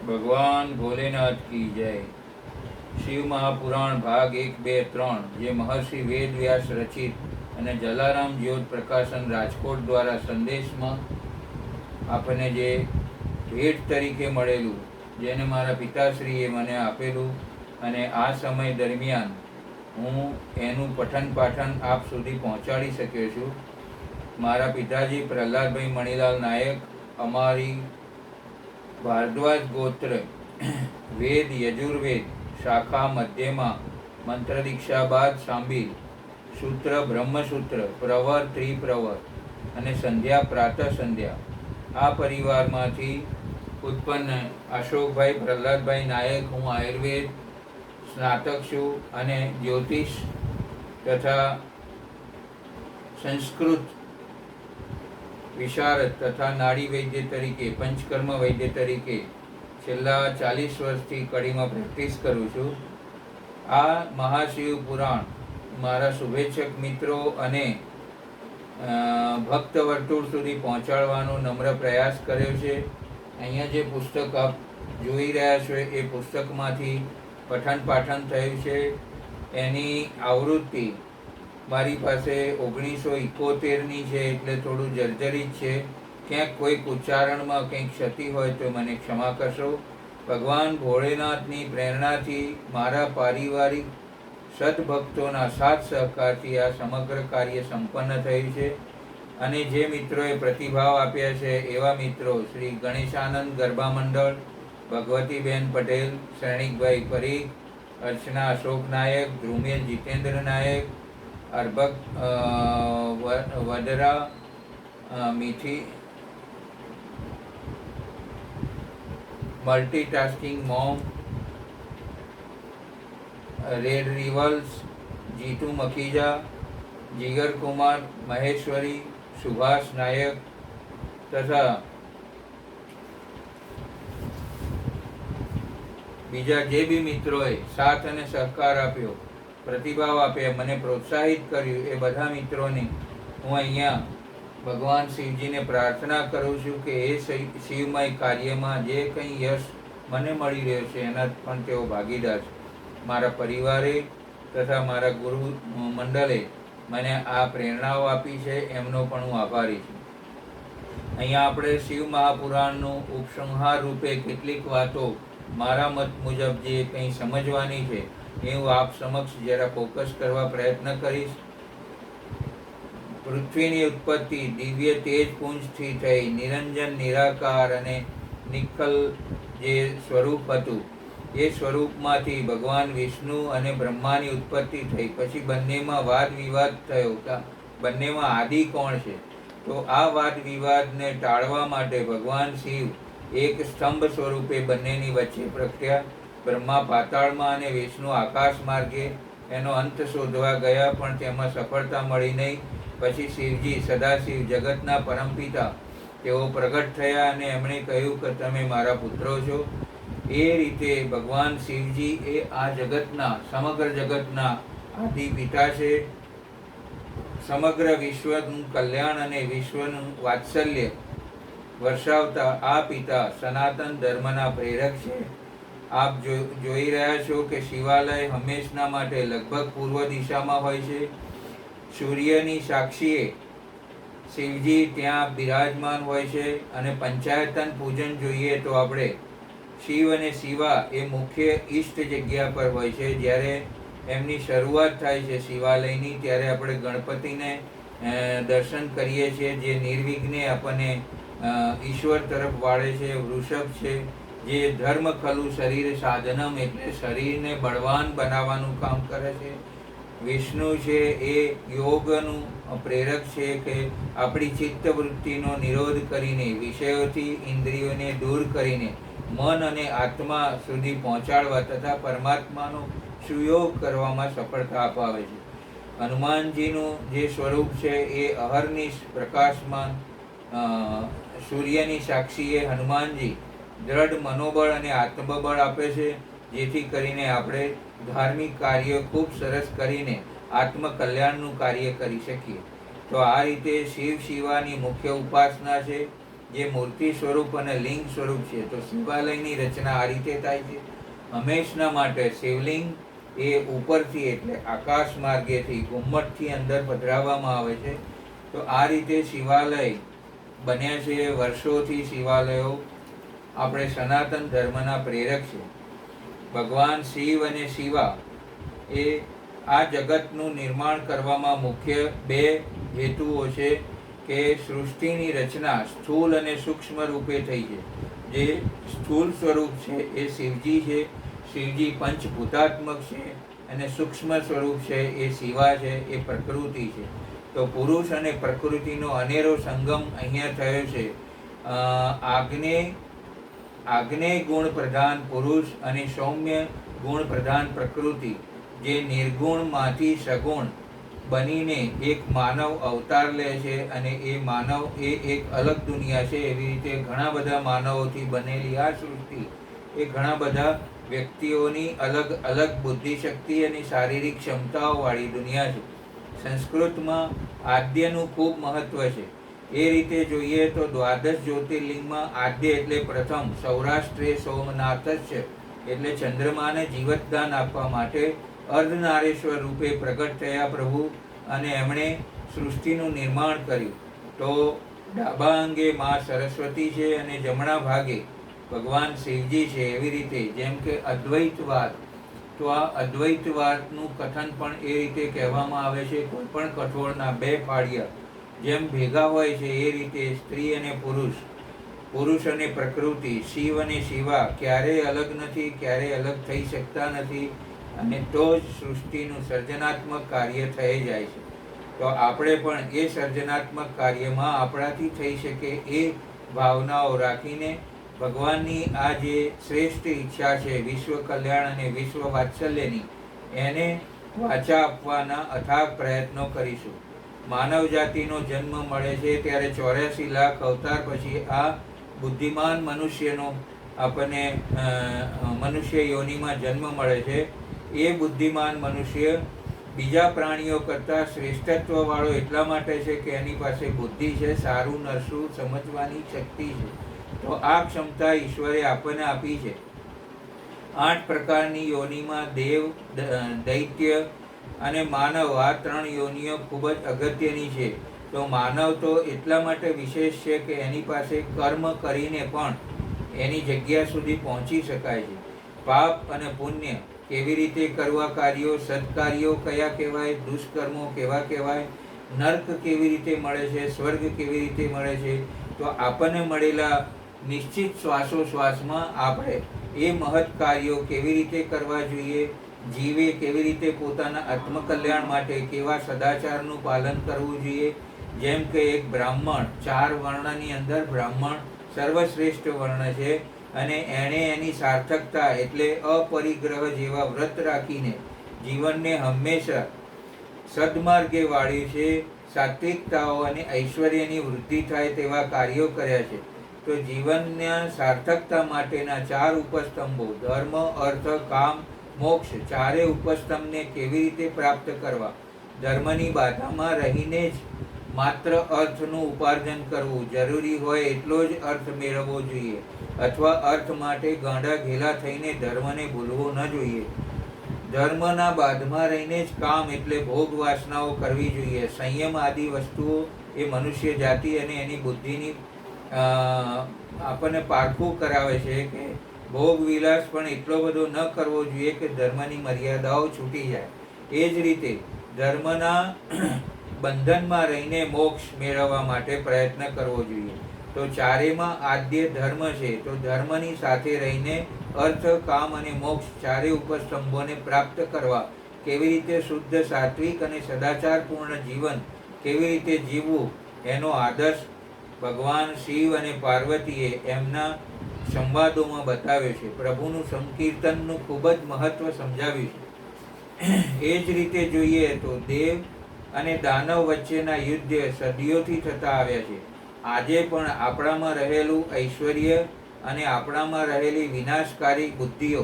ભગવાન ભોલેનાથ की जय। શિવ મહાપુરાણ ભાગ 1, 2, 3 જે મહર્ષિ વેદ વ્યાસ રચિત અને જલારામ જ્યોત પ્રકાશન રાજકોટ દ્વારા સંદેશમાં આપણને જે ભેટ તરીકે મળેલું, જેને મારા પિતાશ્રીએ મને આપેલું, અને આ સમય દરમિયાન હું એનું પઠન પાઠન આપ સુધી પહોંચાડી શક્યો છું। મારા પિતાજી પ્રહલાદભાઈ મણીલાલ નાયક અમારી ભારદ્વાજ ગોત્ર વેદ યજુર્વેદ શાખા મધ્યમાં મંત્ર દીક્ષા બાદ સાંભીલ સૂત્ર બ્રહ્મસૂત્ર પ્રવર ત્રિપ્રવર અને સંધ્યા પ્રાતઃ સંધ્યા આ પરિવારમાંથી ઉત્પન્ન અશોકભાઈ પ્રહલાદભાઈ નાયક હું આયુર્વેદ સ્નાતક છું અને જ્યોતિષ તથા સંસ્કૃત વિશારદ તથા નાડી વૈદ્ય તરીકે પંચકર્મ વૈદ્ય તરીકે છેલ્લા 40 વર્ષથી કડીમાં પ્રેક્ટિસ કરું છું। આ મહાશિવ પુરાણ મારા શુભેચ્છક મિત્રો અને ભક્ત વર્તુળ સુધી પહોંચાડવાનો નમ્ર પ્રયાસ કર્યો છે। અહીંયા જે પુસ્તક આપ જોઈ રહ્યા છો એ પુસ્તકમાંથી પઠન પાઠન થયું છે। એની આવૃત્તિ મારી પાસે 1971ની છે, એટલે થોડું જર્જરિત છે। ક્યાંક કોઈક ઉચ્ચારણમાં કંઈક ક્ષતિ હોય તો મને ક્ષમા કરશો। ભગવાન ભોળેનાથની પ્રેરણાથી મારા પારિવારિક સદભક્તોના સાથ સહકારથી આ સમગ્ર કાર્ય સંપન્ન થયું છે। અને જે મિત્રોએ પ્રતિભાવ આપ્યા છે એવા મિત્રો શ્રી ગણેશાનંદ ગરબા મંડળ, ભગવતીબેન પટેલ, શ્રેણિકભાઈ પરીખ, અર્ચના અશોક નાયક, ધ્રુમેલ જીતેન્દ્ર નાયક, અર્ભક વડરા, મીઠી મલ્ટીટાસ્કિંગ મોમ, રેડ રિવલ્સ, જીતુ મખીજા, જીગર કુમાર, મહેશ્વરી, સુભાષ નાયક તથા બીજા જે બી મિત્રોએ સાથ અને સહકાર આપ્યો, પ્રતિભાવ આપ્યા, મને પ્રોત્સાહિત કર્યું, એ બધા મિત્રોને હું અહીંયા ભગવાન શિવજીને પ્રાર્થના કરું છું કે એ શિવમય કાર્યમાં જે કંઈ યશ મને મળી રહ્યો છે એના પણ તેઓ ભાગીદાર છે। મારા પરિવારે તથા મારા ગુરુ મંડળે મને આ પ્રેરણાઓ આપી છે, એમનો પણ હું આભારી છું। અહીંયા આપણે શિવ મહાપુરાણનું ઉપસંહાર રૂપે કેટલીક વાતો મારા મત મુજબ જે કંઈ સમજવાની છે એ હું આપ સમક્ષ જરા ફોકસ કરવા પ્રયત્ન કરીશ। પૃથ્વીની ઉત્પત્તિ દિવ્ય તેજ પુંજથી થઈ, નિરંજન નિરાકાર અને નિખલ જે સ્વરૂપ હતું એ સ્વરૂપમાંથી ભગવાન વિષ્ણુ અને બ્રહ્માની ઉત્પત્તિ થઈ। પછી બંનેમાં વાદ વિવાદ થયો કે બંનેમાં આદિ કોણ છે, તો આ વાદ વિવાદને ટાળવા માટે ભગવાન શિવ એક સ્તંભ સ્વરૂપે બંનેની વચ્ચે પ્રગટ્યા। બ્રહ્મા પાતાળમાં અને વિષ્ણુ આકાશ માર્ગે એનો અંત શોધવા ગયા, પણ તેમાં સફળતા મળી નહીં। પછી શિવજી સદાશિવ જગતના પરમપિતા તેઓ પ્રગટ થયા અને એમણે કહ્યું કે તમે મારા પુત્રો છો। એ રીતે ભગવાન શિવજી એ આ જગતના સમગ્ર જગતના આદિ પિતા છે। સમગ્ર વિશ્વનું કલ્યાણ અને વિશ્વનું વાત્સલ્ય વર્ષાવતા આ પિતા સનાતન ધર્મના પ્રેરક છે। આપ જોઈ રહ્યા છો કે શિવાલય હંમેશના માટે લગભગ પૂર્વ દિશામાં હોય છે। સૂર્યની સાક્ષીએ શિવજી ત્યાં બિરાજમાન હોય છે। અને પંચાયતન પૂજન જોઈએ તો આપણે શિવ અને શિવા એ મુખ્ય ઈષ્ટ જગ્યા પર હોય છે। જ્યારે એમની શરૂઆત થાય છે શિવાલયની, ત્યારે આપણે ગણપતિને દર્શન કરીએ છીએ, જે નિર્વિઘ્ને આપણને ઈશ્વર તરફ વાળે છે। વૃષભ છે જે ધર્મ ખલુ શરીર સાધનમ, એટલે શરીરને બળવાન બનાવવાનું કામ કરે છે। વિષ્ણુ છે એ યોગનું પ્રેરક છે કે આપણી ચિત્તવૃત્તિનો નિરોધ કરીને, વિષયોથી ઇન્દ્રિયોને દૂર કરીને મન અને આત્મા સુધી પહોંચાડવા તથા પરમાત્માનો સુયોગ કરવામાં સફળતા અપાવે છે। હનુમાનજીનું જે સ્વરૂપ છે એ અહર્નિશ પ્રકાશમાન સૂર્યની સાક્ષીએ હનુમાનજી દ્રઢ મનોબળ અને આત્મબળ આપે છે, જેથી કરીને આપણે ધાર્મિક કાર્ય ખૂબ સરસ કરીને આત્મકલ્યાણનું કાર્ય કરી શકીએ। તો આ રીતે શિવ શિવાની મુખ્ય ઉપાસના છે। જે મૂર્તિ સ્વરૂપ અને લિંગ સ્વરૂપ છે. તો શિવાલયની રચના આ રીતે થાય છે. હંમેશના માટે શિવલિંગ એ ઉપરથી એટલે આકાશ માર્ગેથી ગુમ્મટથી અંદર પધરાવવામાં આવે છે. તો આ રીતે શિવાલય બન્યા છે. વર્ષોથી શિવાલયો આપણે સનાતન ધર્મના પ્રેરક છે. ભગવાન શિવ અને શિવા એ આ જગતનું નિર્માણ કરવામાં મુખ્ય બે હેતુઓ છે કે સૃષ્ટિની રચના સ્થૂળ અને સૂક્ષ્મ રૂપે થઈ છે. જે સ્થૂળ સ્વરૂપ છે એ શિવજી છે. શિવજી પંચભૂતાત્મક છે. અને સૂક્ષ્મ સ્વરૂપ છે એ શિવા છે, એ પ્રકૃતિ છે. તો પુરુષ અને પ્રકૃતિનો અનેરો સંગમ અહીંયા થયો છે. આજ્ઞેય ગુણ પ્રધાન પુરુષ અને સૌમ્ય ગુણ પ્રધાન પ્રકૃતિ જે નિર્ગુણમાંથી સગુણ બનીને એક માનવ અવતાર લે છે. અને એ માનવ એ એક અલગ દુનિયા છે. એવી રીતે ઘણા બધા માનવોથી બનેલી આ સૃષ્ટિ એ ઘણા બધા વ્યક્તિઓની અલગ અલગ બુદ્ધિશક્તિ અને શારીરિક ક્ષમતાઓવાળી દુનિયા છે. સંસ્કૃતમાં આદ્યનું ખૂબ મહત્વ છે. એ રીતે જોઈએ તો દ્વાદશ જ્યોતિર્લિંગમાં આદ્ય એટલે પ્રથમ. સૌરાષ્ટ્રે સોમનાથ છે એટલે ચંદ્રમાને જીવતદાન આપવા માટે અર્ધનારેશ્વર રૂપે પ્રગટ થયા પ્રભુ, અને એમણે સૃષ્ટિનું નિર્માણ કર્યું. તો ડાબા અંગે માં સરસ્વતી છે અને જમણા ભાગે ભગવાન શિવજી છે. એવી રીતે જેમ કે અદ્વૈતવાદ, તો આ અદ્વૈતવાદનું કથન પણ એ રીતે કહેવામાં આવે છે. કોઈ પણ કઠોળના બે ફાળિયા જેમ ભેગા હોય છે એ રીતે સ્ત્રી અને પુરુષ અને પ્રકૃતિ, શિવ અને શિવા ક્યારેય અલગ નથી, ક્યારેય અલગ થઈ શકતા નથી. અને તો જ સૃષ્ટિનું સર્જનાત્મક કાર્ય થઈ જાય છે. તો આપણે પણ એ સર્જનાત્મક કાર્યમાં આપણાથી થઈ શકે એ ભાવનાઓ રાખીને ભગવાનની આ જે શ્રેષ્ઠ ઈચ્છા છે વિશ્વ કલ્યાણ અને વિશ્વ વાત્સલ્યની, એને વાચા આપવાના અથાગ પ્રયત્નો કરીશું. માનવ જાતિનો જન્મ મળે છે ત્યારે 84 લાખ અવતાર પછી આ બુદ્ધિમાન મનુષ્યનો આપણને મનુષ્ય યોનિમાં જન્મ મળે છે. એ બુદ્ધિમાન મનુષ્ય બીજા પ્રાણીઓ કરતાં શ્રેષ્ઠત્વવાળો એટલા માટે છે કે એની પાસે બુદ્ધિ છે, સારું નરસું સમજવાની શક્તિ છે. તો આ ક્ષમતા ઈશ્વરે આપણને આપી છે. 8 પ્રકારની યોનિમાં દેવ, દૈત્ય અને માનવ, આ 3 યોનિઓ ખૂબ જ અગત્યની છે. તો માનવ તો એટલા માટે વિશેષ છે કે એની પાસે કર્મ કરીને પણ એની જગ્યા સુધી પહોંચી શકાય છે. પાપ અને પુણ્ય કેવી રીતે કરવા કાર્યો, સત્કાર્યો કયા કહેવાય, દુષ્કર્મો કેવા કહેવાય, નર્ક કેવી રીતે મળે છે, સ્વર્ગ કેવી રીતે મળે છે. તો આપણને મળેલા નિશ્ચિત શ્વાસોશ્વાસમાં આપણે એ મહৎ કાર્યો કેવી રીતે કરવા જોઈએ, જીવે કેવી રીતે પોતાના આત્મકલ્યાણ માટે કેવા સદાચારનું પાલન કરવું જોઈએ. જેમ કે એક બ્રાહ્મણ, 4 વર્ણની અંદર બ્રાહ્મણ સર્વશ્રેષ્ઠ વર્ણ છે. અને એણે એની સાર્થકતા એટલે અપરિગ્રહ જેવા વ્રત રાખીને જીવનને હંમેશા સદમાર્ગે વાળ્યું છે. સાત્વિકતાઓ અને ઐશ્વર્યની વૃદ્ધિ થાય તેવા કાર્યો કર્યા છે. તો જીવનના સાર્થકતા માટેના 4 ઉપસ્તંભો ધર્મ, અર્થ, કામ, મોક્ષ, 4 ઉપસ્તંભને કેવી રીતે પ્રાપ્ત કરવા. ધર્મની બાધામાં રહીને જ માત્ર અર્થનું ઉપાર્જન કરવું, જરૂરી હોય એટલો જ અર્થ મેળવવો જોઈએ, અથવા અર્થ માટે ગાંડા ઘેલા થઈને ધર્મને ભૂલવો ન જોઈએ. ધર્મના બાધમાં રહીને જ કામ એટલે ભોગ વાસનાઓ કરવી જોઈએ. સંયમ આદિ વસ્તુઓ એ મનુષ્ય જાતિ અને એની બુદ્ધિની આપણને પારખું કરાવે છે કે ભોગ વિલાસ પણ એટલો બધો ન કરવો જોઈએ કે ધર્મની મર્યાદાઓ છૂટી જાય. એ જ રીતે ધર્મના બંધનમાં રહીને મોક્ષ મેળવવા માટે પ્રયત્ન કરવો જોઈએ. તો 4માં આદ્ય ધર્મ છે. તો ધર્મની સાથે રહીને અર્થ, કામ અને મોક્ષ 4 ઉપસ્તંભોને પ્રાપ્ત કરવા. કેવી રીતે શુદ્ધ, સાત્વિક અને સદાચારપૂર્ણ જીવન કેવી રીતે જીવવું એનો આદર્શ ભગવાન શિવ અને પાર્વતીએ એમના સંવાદોમાં બતાવ્યો છે. પ્રભુનું સંકીર્તનનું ખૂબ જ મહત્વ સમજાવ્યું છે. એ જ રીતે જોઈએ તો દેવ અને દાનવ વચ્ચેના યુદ્ધ સદીઓથી થતા આવ્યા છે. આજે પણ આપણામાં રહેલું ઐશ્વર્ય અને આપણામાં રહેલી વિનાશકારી બુદ્ધિઓ,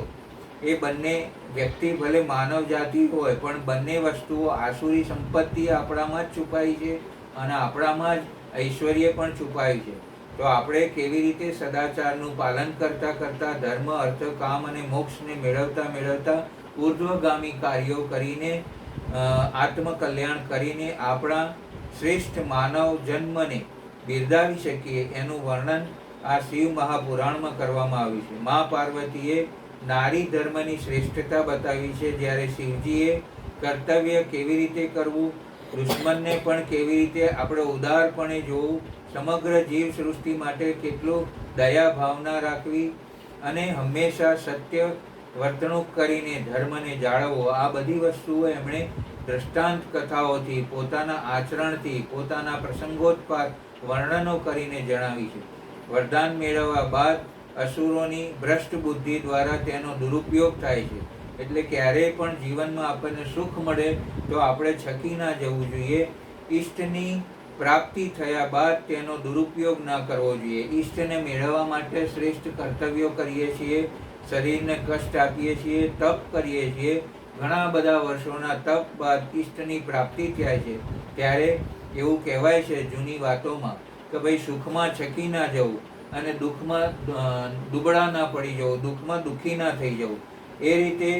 એ બંને વ્યક્તિ ભલે માનવ જાતિ હોય પણ બંને વસ્તુઓ આસુરી સંપત્તિ આપણામાં જ છુપાઈ છે અને આપણામાં જ ઐશ્વર્ય પણ છુપાયું છે. તો આપણે કેવી રીતે સદાચારનું પાલન કરતા કરતા ધર્મ, અર્થ, કામ અને મોક્ષને મેળવતા મેળવતા ઉર્ધ્વગામી કાર્યો કરીને આત્મકલ્યાણ કરીને આપણા શ્રેષ્ઠ માનવ જન્મને બિરદાવી શકીએ એનું વર્ણન આ શિવ મહાપુરાણમાં કરવામાં આવ્યું છે. મા પાર્વતીએ નારી ધર્મની શ્રેષ્ઠતા બતાવી છે, જ્યારે શિવજીએ કર્તવ્ય કેવી રીતે કરવું, દુશ્મનને પણ કેવી રીતે આપણે ઉદારપણે જોવું, સમગ્ર જીવ સૃષ્ટિ માટે કેટલું દયા ભાવના રાખવી અને હંમેશા સત્ય વર્તણૂક કરીને ધર્મને જાળવવો, આ બધી વસ્તુઓ એમણે દ્રષ્ટાંત કથાઓથી, પોતાના આચરણથી, પોતાના પ્રસંગોત્પાત વર્ણનો કરીને જણાવી છે. વરદાન મેળવવા બાદ અસુરોની ભ્રષ્ટ બુદ્ધિ દ્વારા તેનો દુરુપયોગ થાય છે. એટલે ક્યારેય પણ જીવનમાં આપણને સુખ મળે તો આપણે છકી ના જવું જોઈએ. ઈષ્ટની પ્રાપ્તિ થયા બાદ તેનો દુરુપયોગ ના કરવો જોઈએ. ઈષ્ટને મેળવવા માટે શ્રેષ્ઠ કર્તવ્યો કરીએ છીએ, શરીરને કષ્ટ આપીએ છીએ, તપ કરીએ છીએ. ઘણા બધા વર્ષોના તપ બાદ ઈષ્ટની પ્રાપ્તિ થાય છે. ત્યારે એવું કહેવાય છે જૂની વાતોમાં કે ભાઈ સુખમાં છકી ના જવું અને દુઃખમાં દુબળા ના પડી જવું, દુઃખમાં દુઃખી ના થઈ જવું. એ રીતે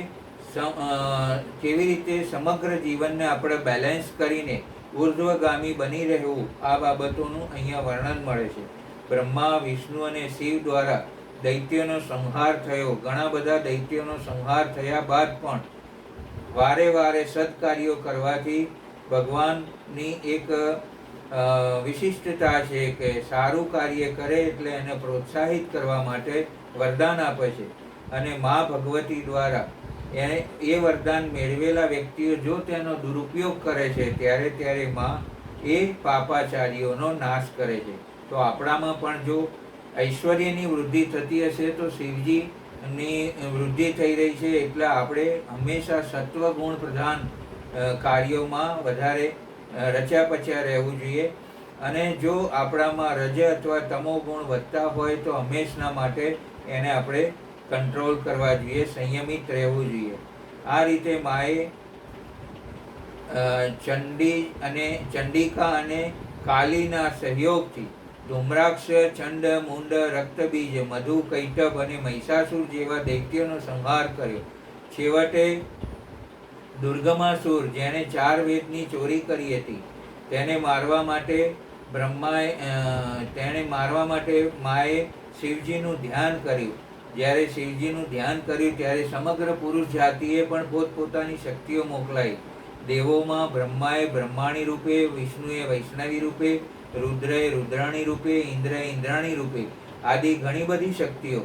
કેવી રીતે સમગ્ર જીવનને આપણે બેલેન્સ કરીને ઉર્ધ્વગામી બની રહેવું, આ બાબતોનું અહીંયા વર્ણન મળે છે. બ્રહ્મા, વિષ્ણુ અને શિવ દ્વારા દૈત્યોનો સંહાર થયો. ઘણા બધા દૈત્યોનો સંહાર થયા બાદ પણ વારે વારે સત્કાર્યો કરવાથી ભગવાનની એક વિશિષ્ટતા છે કે સારું કાર્ય કરે એટલે એને પ્રોત્સાહિત કરવા માટે વરદાન આપે છે. અને મા ભગવતી દ્વારા એ વરદાન મેળવેલા વ્યક્તિઓ જો તેનો દુરુપયોગ કરે છે ત્યારે ત્યારે મા એ પાપાચારીઓનો નાશ કરે છે. તો આપણામાં પણ જો ઐશ્વર્યની વૃદ્ધિ થતી હશે તો શિવજીની વૃદ્ધિ થઈ રહી છે, એટલે આપણે હંમેશા સત્વગુણ પ્રધાન કાર્યોમાં વધારે રચ્યા પચ્યા રહેવું જોઈએ. અને જો આપણામાં રજ અથવા તમો ગુણ વધતા હોય તો હંમેશના માટે એને આપણે કંટ્રોલ કરવા જોઈએ, સંયમિત રહેવું જોઈએ. આ રીતે માએ ચંડિકા અને કાલીના સહયોગથી ધૂમ્રાક્ષ, ચંડ, મુંડ, રક્તબીજ, મધુ, કૈટભ અને મહિષાસુર જેવા દૈત્યોનો સંહાર કર્યો. છેવટે દુર્ગમાસુર, જેણે 4 વેદની ચોરી કરી હતી, તેને મારવા માટે માએ શિવજીનું ધ્યાન કર્યું. જ્યારે શિવજીનું ધ્યાન કર્યું ત્યારે સમગ્ર પુરુષ જાતિએ પણ પોતપોતાની શક્તિઓ મોકલાઈ. દેવોમાં બ્રહ્માએ બ્રહ્માણી રૂપે, વિષ્ણુએ વૈષ્ણવી રૂપે, રુદ્રએ રુદ્રાણી રૂપે, ઇન્દ્રએ ઇન્દ્રાણી રૂપે આદિ ઘણી બધી શક્તિઓ.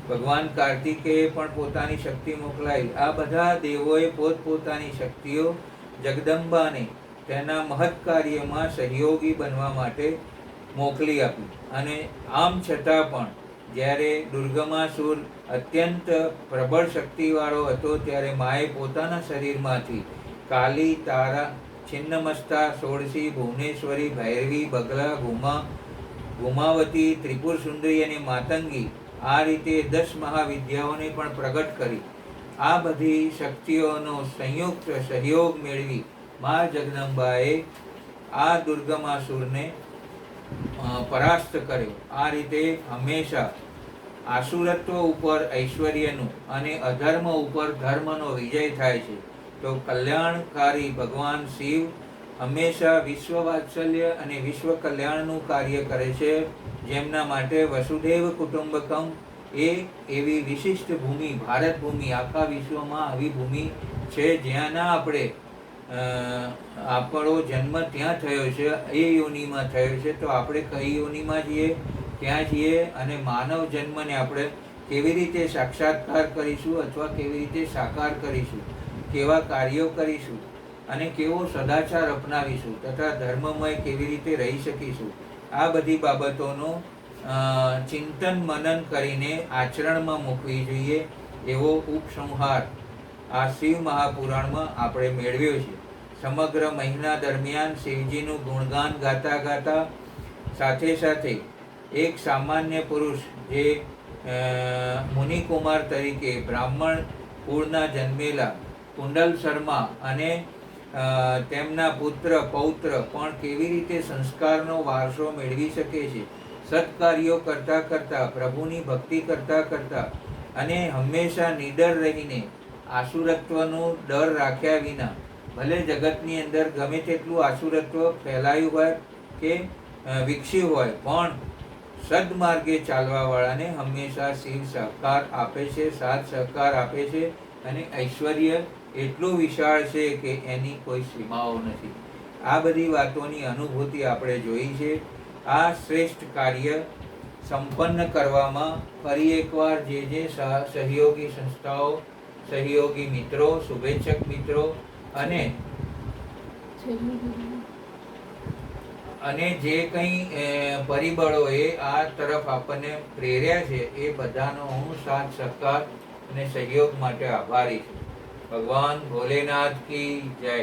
ભગવાન કાર્તિકેય પણ પોતાની શક્તિ મોકલાઈ. આ બધા દેવોએ પોતપોતાની શક્તિઓ જગદંબાને તેના મહৎ કાર્યમાં સહયોગી બનવા માટે મોકલી આપી. અને આમ છતાં પણ જ્યારે દુર્ગમાસુર અત્યંત પ્રબળ શક્તિવાળો હતો ત્યારે માએ પોતાના શરીરમાંથી કાલી, તારા, છિન્નમસ્તા, ષોડશી, ભુવનેશ્વરી, ભૈરવી, બગલા, ગુમાવતી, ત્રિપુર સુંદરી અને માતંગી આ રીતે 10 મહાવિદ્યાઓને પણ પ્રગટ કરી. આ બધી શક્તિઓનો સંયુક્ત સહયોગ મેળવી મા જગદંબાએ આ દુર્ગમાસુરને પરાસ્ત કર્યો. આ રીતે હંમેશા આસુરત્વ ઉપર ઐશ્વર્યનું અને અધર્મ ઉપર ધર્મનો વિજય થાય છે. તો કલ્યાણકારી ભગવાન શિવ હંમેશા વિશ્વ વાત્સલ્ય અને વિશ્વ કલ્યાણનું કાર્ય કરે છે. જેમના માટે વસુદેવ કુટુંબકમ એ એવી વિશિષ્ટ ભૂમિ, ભારત ભૂમિ, આખા વિશ્વમાં આવી ભૂમિ છે જ્યાંના આપણો જન્મ ત્યાં થયો છે, એ યોનિમાં થયો છે. તો આપણે કઈ યોનિમાં જઈએ, ત્યાં જઈએ અને માનવ જન્મને આપણે કેવી રીતે સાક્ષાત્કાર કરીશું અથવા કેવી રીતે સાકાર કરીશું, કેવા કાર્યો કરીશું અને કેવો સદાચાર અપનાવીશું તથા ધર્મમય કેવી રીતે રહી શકીશું, આ બધી બાબતોનું ચિંતન મનન કરીને આચરણમાં મૂકવી જોઈએ. એવો ઉપસંહાર આ શિવ મહાપુરાણમાં આપણે મેળવ્યો છે. સમગ્ર મહિના દરમિયાન શિવજીનું ગુણગાન ગાતા ગાતા સાથે સાથે એક સામાન્ય પુરુષ જે મુનિકુમાર તરીકે બ્રાહ્મણ કુળના જન્મેલા કુંડલ શર્મા અને તેમના પુત્ર પૌત્ર પણ કેવી રીતે સંસ્કારનો વારસો મેળવી શકે છે, સત્કાર્યો કરતા કરતા, પ્રભુની ભક્તિ કરતા કરતા અને હંમેશા નિડર રહીને આસુરત્વનો ડર રાખ્યા વિના, ભલે જગતની અંદર ગમે તેટલું આસુરત્વ ફેલાયું હોય કે વિકસ્યું હોય, પણ સદમાર્ગે ચાલવાવાળાને હંમેશા શિવ સહકાર આપે છે, સાથ સહકાર આપે છે. અને ઐશ્વર્ય એટલું વિશાળ છે કે એની કોઈ સીમાઓ નથી. આ બધી વાતોની અનુભૂતિ આપણે જોઈ છે. આ શ્રેષ્ઠ કાર્ય સંપન્ન કરવામાં ફરી એકવાર જે સહયોગી સંસ્થાઓ, સહયોગી મિત્રો, શુભેચ્છક મિત્રો અને જે કંઈ પરિબળોએ આ તરફ આપણને પ્રેર્યા છે, એ બધાનો હું સાથ સહકાર અને સહયોગ માટે આભારી છું. ભગવાન ભોલેનાથ કી જય.